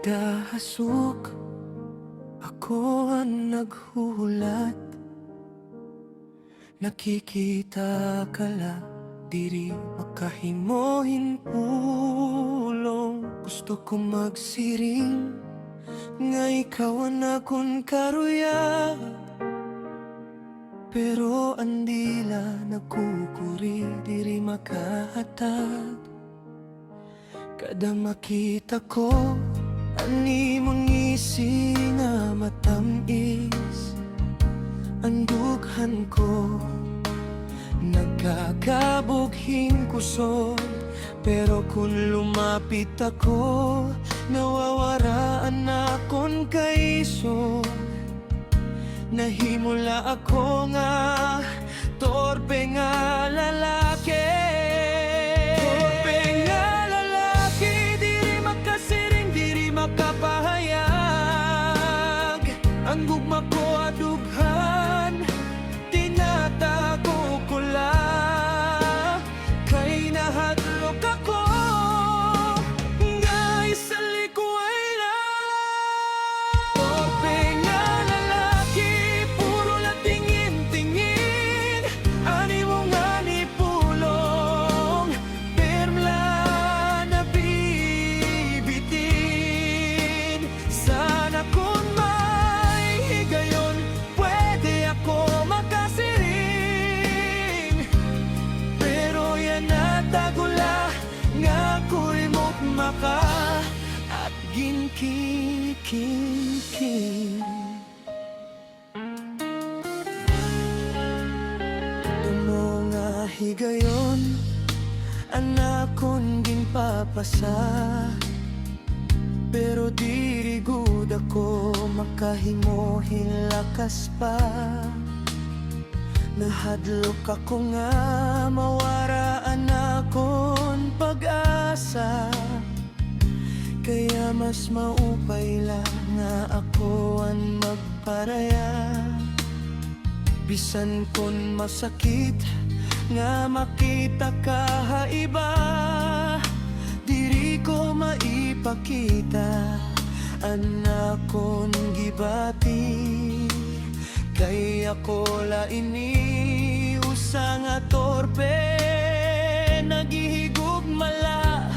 Nagdahasok, ako ang naghuhulat. Nakikita ka la, diri makahimohin pulong. Gusto ko magsiring, nga ikaw ang akong karuya. Pero andila nagkukuri, diri makahatag. Kada makita ko, ani mong ngisi nga matamis. Ang dughan ko, nagkakabughing kusog. Pero kung lumapit ako, nawawaraan akong kaisog. Nahimula ako nga, torpe nga lalaki. Torpe nga lalaki, diri makasiring, diri makapahayag. Ang gugma ko adughan, tinatago ko lang. Kay nahadlok ako, nga isalik ko ay lang. Torpe nga lalaki, puro lang tingin-tingin. Ani mo nga ni pulong, permla na bibitin. Sana kung may higayon, pwede ako makasiring. Pero yan natagula, nga ako'y mukmaka at ginkikikin. Tumo nga higayon, anak kong ginpapasa. Pero diri gud ako makahimohin lakas pa. Nahadlok ako nga mawaraan akong pag-asa. Kaya mas maupay lang nga ako ang magparaya. Bisan kon masakit nga makita ka haiba, diri ko maipakita anak kong gibati. Kay ako la ini usa nga torpe, naghihigugmala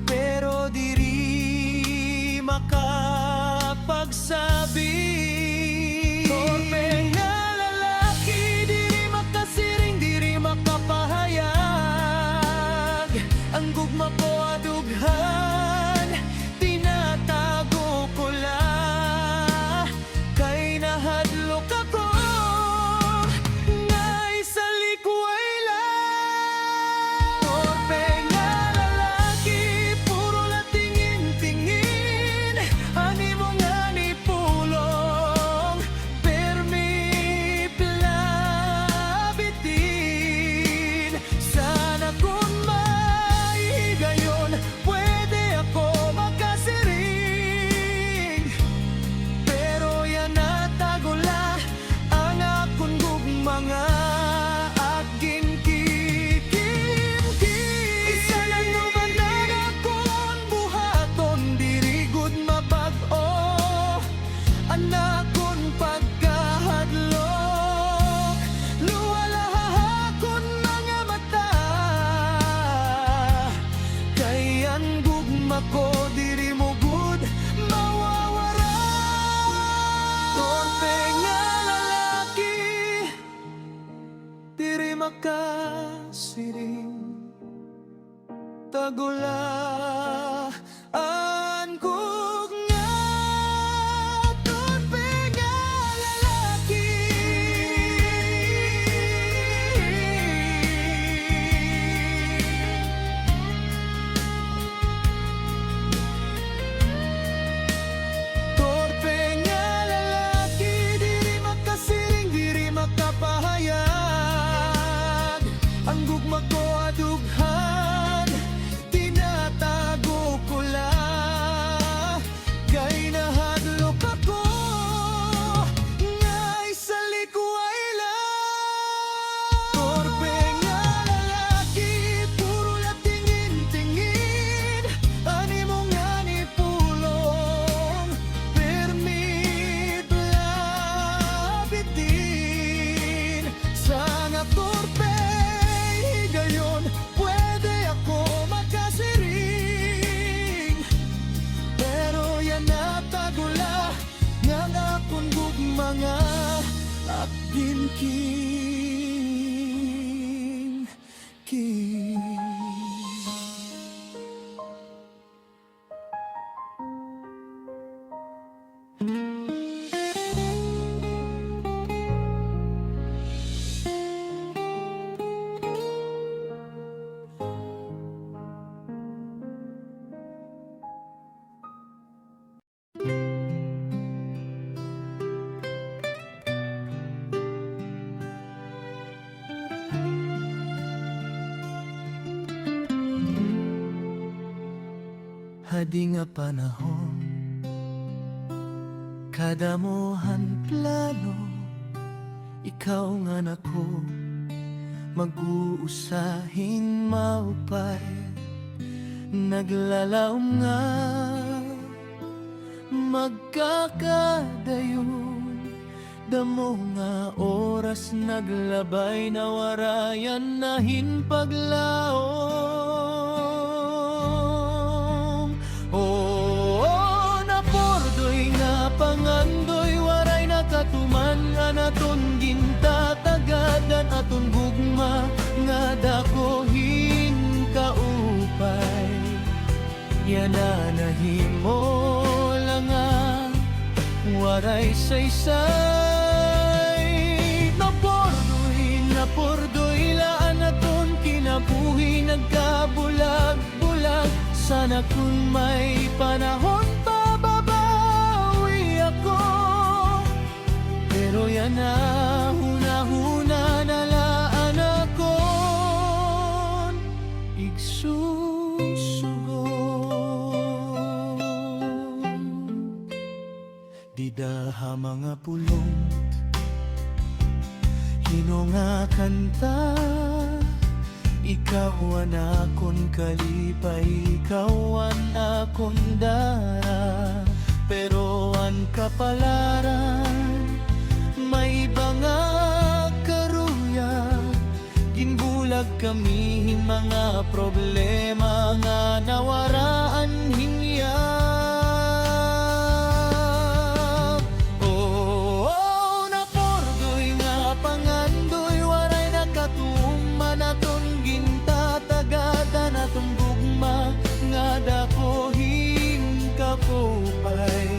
pero diri makapagsabi. Torpe nga lalaki, diri makasiring, diri makapahayag. Ang gugma ko adughan, tinatago ko lang. Kay nahadlok ako, nga isalik ko ay lang. Torpe nga lalaki, puro lang tingin-tingin. Ani mo nga ni pulong, permi plabitin. Sana kung may higayon, pwede ako makasiring. Pero yan natagula, ang akong gugmanga at ginkikinkin. Isa lang naman akong buhaton, diri gud mabag-o. Anak kong pagkahadlok, luwalahakon mga mata. Kay ang gugma ko, diri mo gud mawawara. Torpe nga lalaki, diri makasiring. Tagulaan ko nga, torpe nga lalaki. Torpe nga lalaki, diri makasiring, diri makapahayag. Ang gugma ko adughan, tinatago Kadi nga panahon, kadamohan plano, ikaw nga nako, mag-uusahin maupay. Naglalaom nga, magkakadayon, damo nga oras naglabay na warayan nahin paglaom. Oo, napordoy nga pangandoy, waray nakatuman nga naton gintatagadan aton gugma nga dakohin kaupay. Yan na nahimo lang nga waray saysay. Napordoy laan aton kinabuhi nagkabulag-bulag. Sana kung may panahon pa babawi ako, pero yan na huna-huna na laan akon igsusugon. Di daha mga pulong hinunga kanta, ikaw ang akon kalipay, ikaw ang akon dara. Pero ang kapalaran, may iba nga karuya, ginbulag kami mga problema nga nawaraan hingyap. Oo, napordoy nga pangandoy, waray nakatuman aton gintatagadan atong gugma nga dakohin kapupay.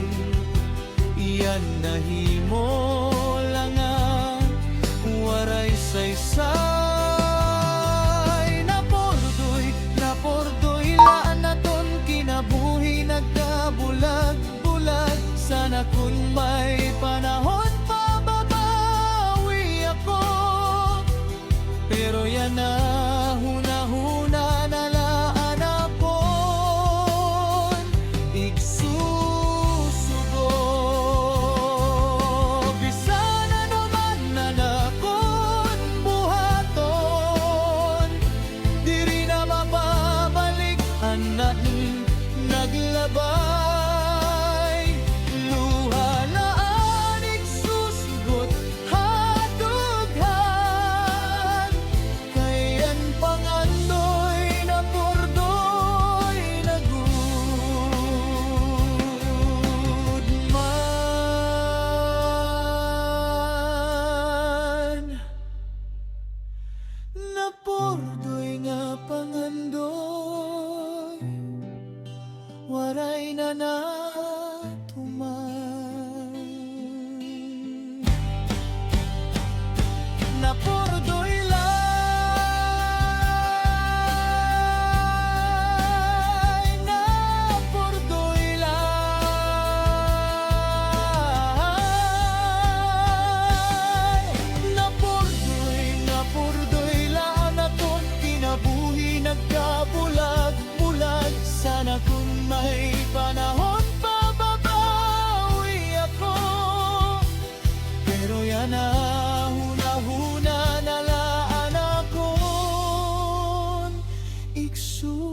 Iyan nahimo lang nga waray saysay. Napordoy laan naton kinabuhi nagkabulag-bulag. Sana kung may panahon pa babawi ako, pero yan na huna-huna na laan akon igsusugo. Bisan ano man na nakon buhaton, diri na mapabalik anahin naglabay. Luha na anig susugot hadughan, kayan pangandoy na pordoy nagudman. Napordoy nga pangandoy, waray na natuman. Napordoy lay, napordoy lay. Napordoy laan aton kinabuhi nagkabulag-bulag. Sana kung may panahon pa babawi ako, pero yan na huna-huna na laan akon igsusugon.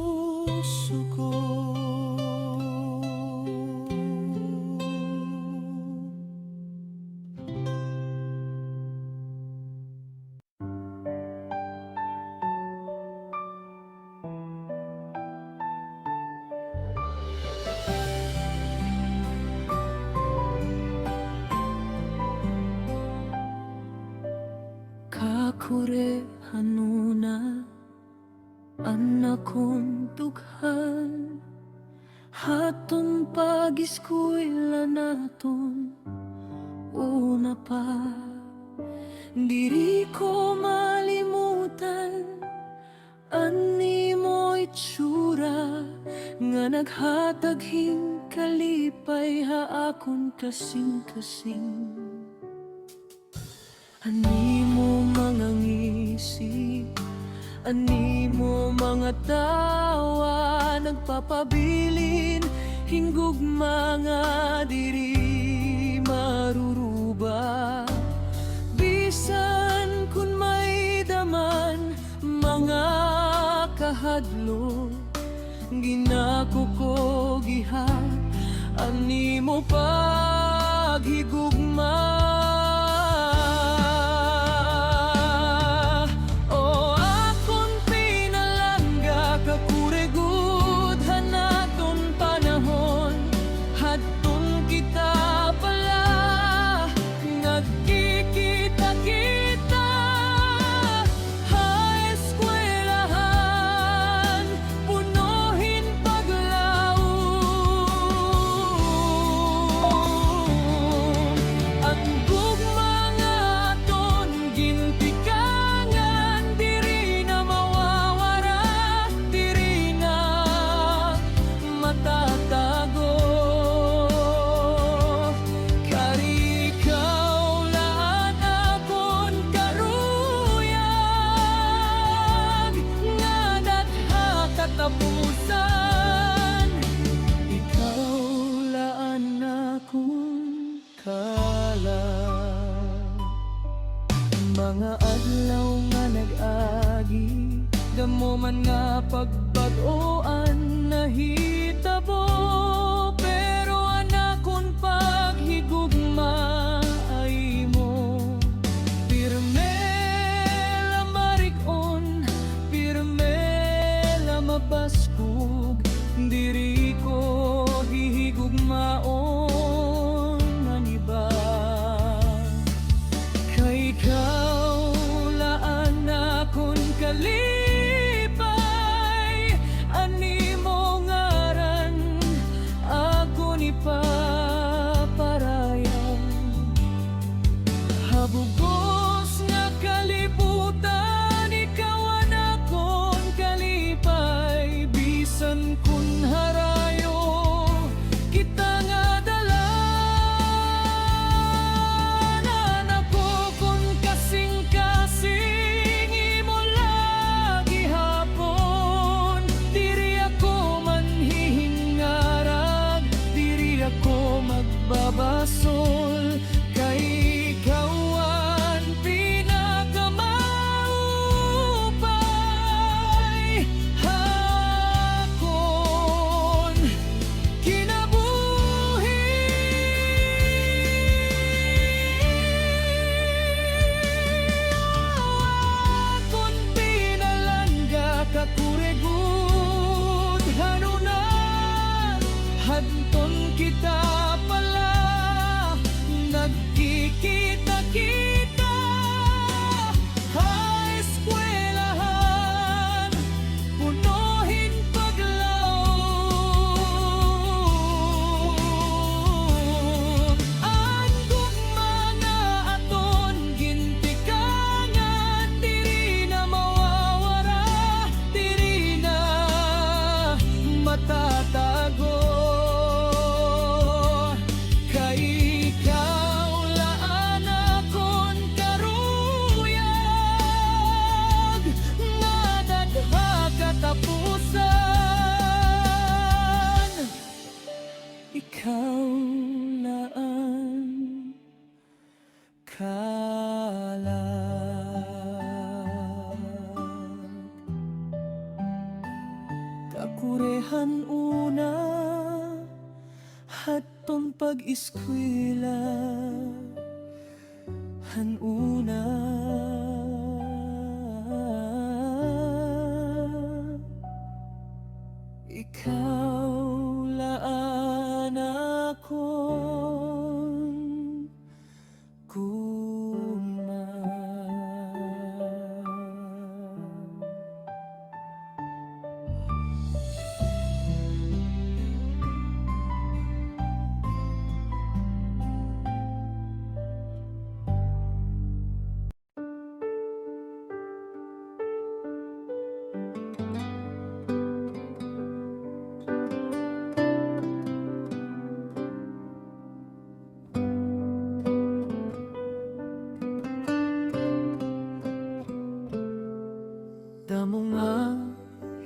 Kakure hanuna anak kong dughan, hatong pag-eskwela naton una pa. Diri ko malimutan ani mo itsura nga naghatag kalipay ha akon kasing-kasing. Ani mo mga ngisi Animo mga tawa nagpapabilin, hinggog mga diri maruruba. Bisan kun may daman mga kahadlo, ginakukogiha animo paghigugma. O akon pinalangga kakuregud hanaton panahon, hadton kita pala nagkikita-kita. High eskwelahan punuhin paglaom, ang gugma nga aton gintikangan, diri na mawawara, diri na matatago. Karikaw laan akon karuyag, nga datha katapusan. Ikaw laan akon kalag. Mga adlaw nga nag-agi, damo man nga pagbag-oan nahitabo, pero anakon paghigugma ay mo. Pirme la marig-on, pirme la mabaskog, diri ko hihigugmaon ang iba. Kay ikaw laan akon kalipay, animo ngaran akon ipaparayan. Habugos nga kalibutan, ikaw ang akon kalipay. Bisan kun harayo kita nga dalanan, ako kun kasing-kasing imo lagi hapon. Diri ako manhihingarag, diri ako magbabasol, kay ikaw ang pinakamaupay hakon kinabuhi. Akon pinalangga kakuregud hanunan, hadton kita pala nagkikita-kita. High eskwelahan punuhin paglaom, ang gugma nga aton gintikangan, diri na mawawara, diri na matatago. Kay ikaw laan akon karuyag, nga dadha katapusan. Ikaw laan kalag. Kakurehan una, hatton pag-eskwela, hanuna. Ikaw laan akon kuma.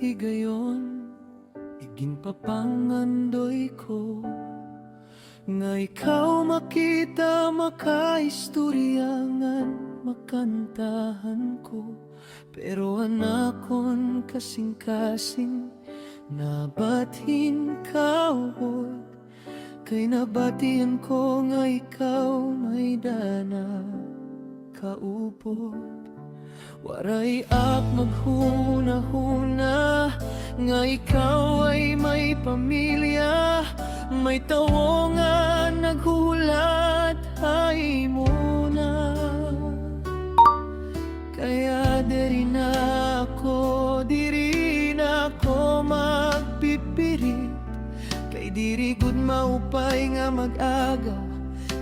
di gayon, igin papangandoy ko. Nga ikaw makita makaistoryangan, makantahan ko. Pero anakon kasing-kasing, nabatin kaubod. Kay nabatian ko nga ikaw may dana kaupod. Waray ak maghuna-huna, nga ikaw ay may pamilya. May tawo nga naghulat ay muna. Kaya diri na ako magpipirit. Kay diri gud maupay nga mag-aga,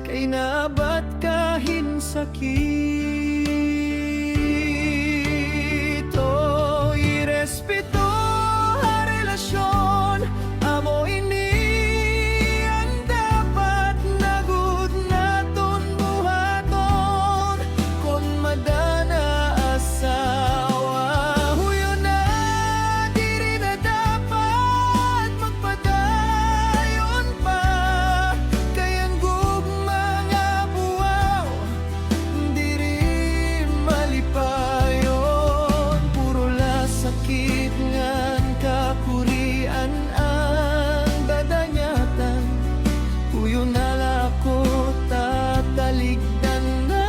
kay naabat kahin sakit. O irespeto ha relasyon, amo ini ang dapat na gud naton buhaton. Kon madana asawa, huyo na diri na dapat magpadayon pa. Kay ang gugma nga buwaw, diri malipayon. Puro la sakit ngan kakurian ang dadanyatan. Huyo na la ako tataligdan na,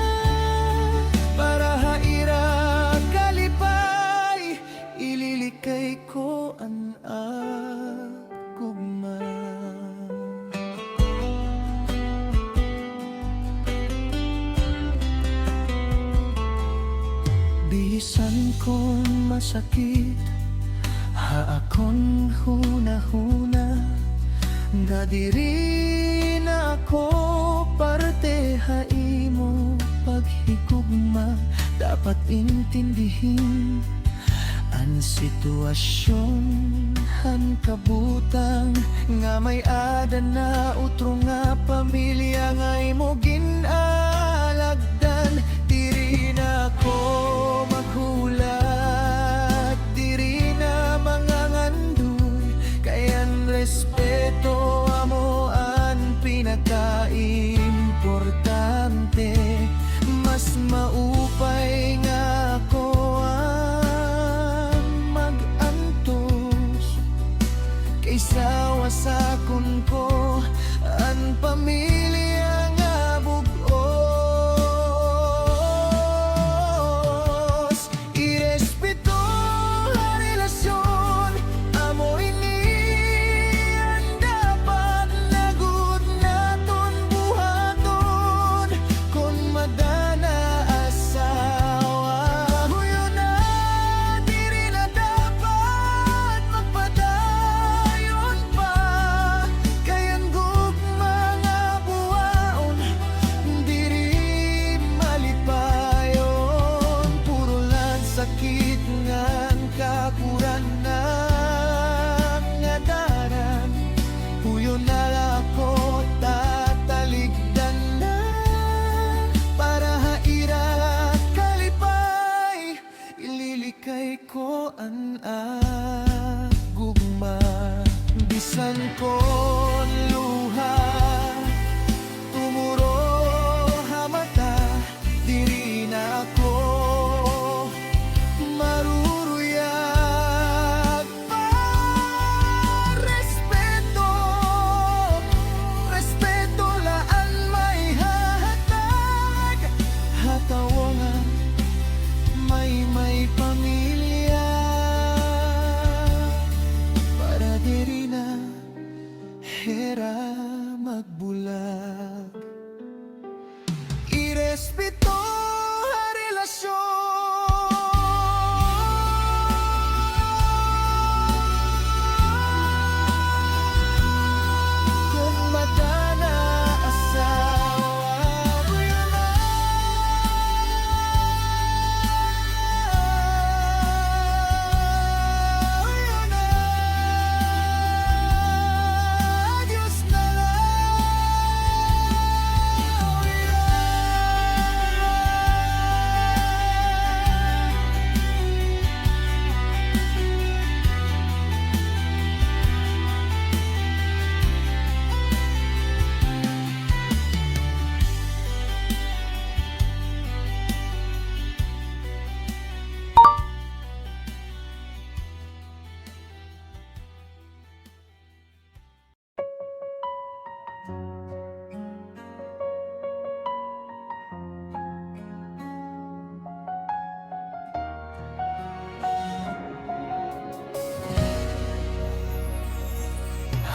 para haira kalipay, ililikay ko ang agugma. Bisan kon masakit, haakon huna-huna. Nadiri na ako parte haimo paghigugma. Dapat intindihin ang sitwasyon, han kabutang nga may ada na utro nga pamilya nga imo ginalagdan. Diri na ako maghulat, diri na mangangandoy. Kayan respeto amo ang pinaka-importante. Mas maupay nga ako ang mag-antos, kaysa wasakon ko ang pamilya nga bugos. Irespeto ha relasyon, amo ini ang dapat na gud naton buhaton. Kon madana asawa, huyo na diri na dapat magpadayon pa. Kay ang gugma nga buwaon, diri malipayon. Puro lang sakit ngan kakuranan nga daran. Huyo na la ako tataligdan na, para haira kalipay, ililikay ko ang agugma. Bisan kon luha tumuro hamata, diri na ako maruruyag pa. Respeto, respeto laan may hahatag. Hatawo nga may pamilya, para diri na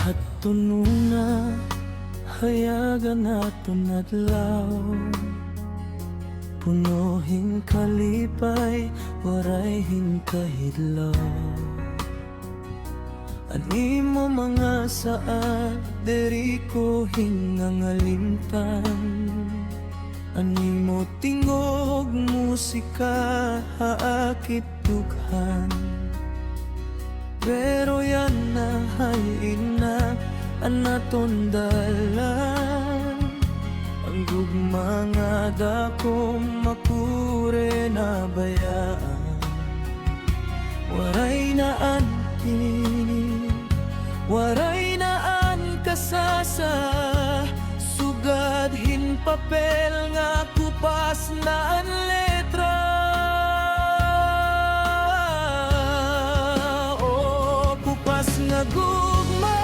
Hatununa hayagan aton adlaw, punuhin kalipay waray hinkahidlaw. Animo mga saad diri ko hingangalimtan, animo tingog musika haakit dughan. Pero yan na halin na anaton dalan, ang gugma nga dakong makure na bayaan. Waray na antin, waray na an kasasa, sugadhin papel nga kupas na an letra. O kupas nga gugma,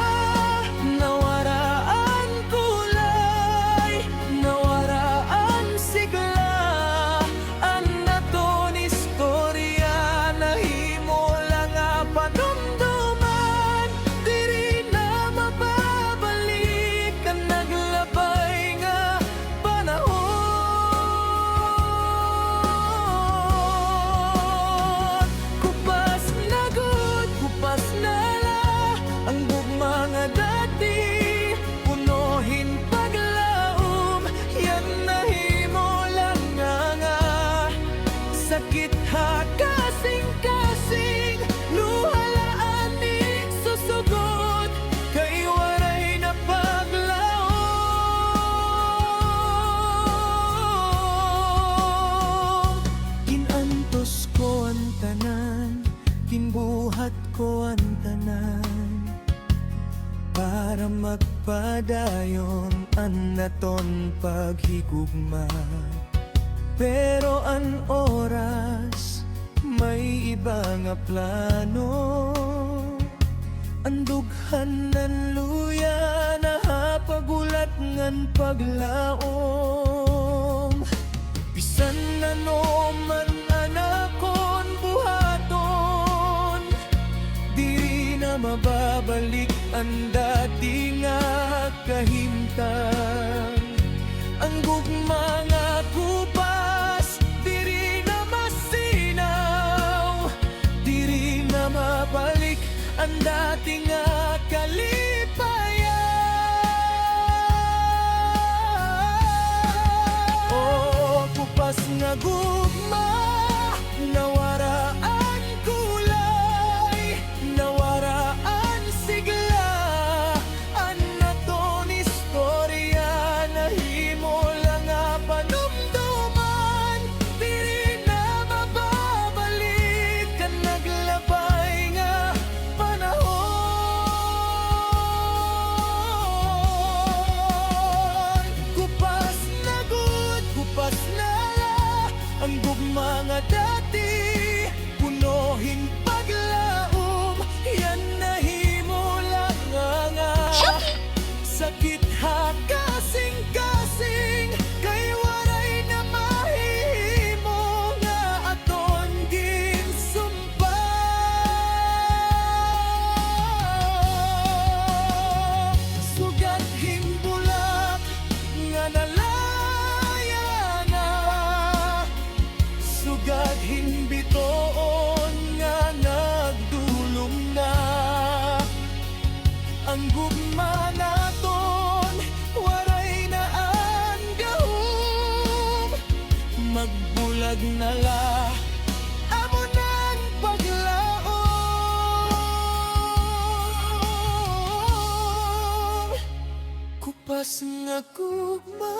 nawaraan kulay, nawaraan sigla, an naton istorya nahimo lang nga panumduman. Diri na mababalik ang naglabay nga panahon. Kupas na gud, kupas na la, ang gugma nga dati punuhin paglaom. Yan nahimo lang nga sakit ha kasing-kasing, luhalaan ning susugod kay waray na paglaom. Kinantos ko ang tanan, kinbuhat ko ang tanan, para magpadayon an naton paghigugma. Pero an oras may iba nga plano, ang dughan nan luya nahapagulat ngan paglaom. Bisan na no man anakon buhaton, diri na mababalik ang dati nga kahimtang. Ang gugma nga kupas diri na masinaw, diri na mabalik ang dati nga kalipayan. O kupas nga gugma, nawaraan kulay, nawaraan sigla, an naton istorya nahimo lang nga panumduman. Diri na mababalik ang naglabay nga panahon. Kupas na gud, kupas na la, ang gugma nga dati punuhin paglaom. Yan nahimo lang nga sakit ha kasing-kasing, kay waray na mahimo nga aton ginsumpa. Sugat himbulak nga nalaya na, sugat himbitoon nga nagdulong na. Ang gugma naton waray na ang gahom, magbulag na la amo nang paglaom. Kupas nga gugma,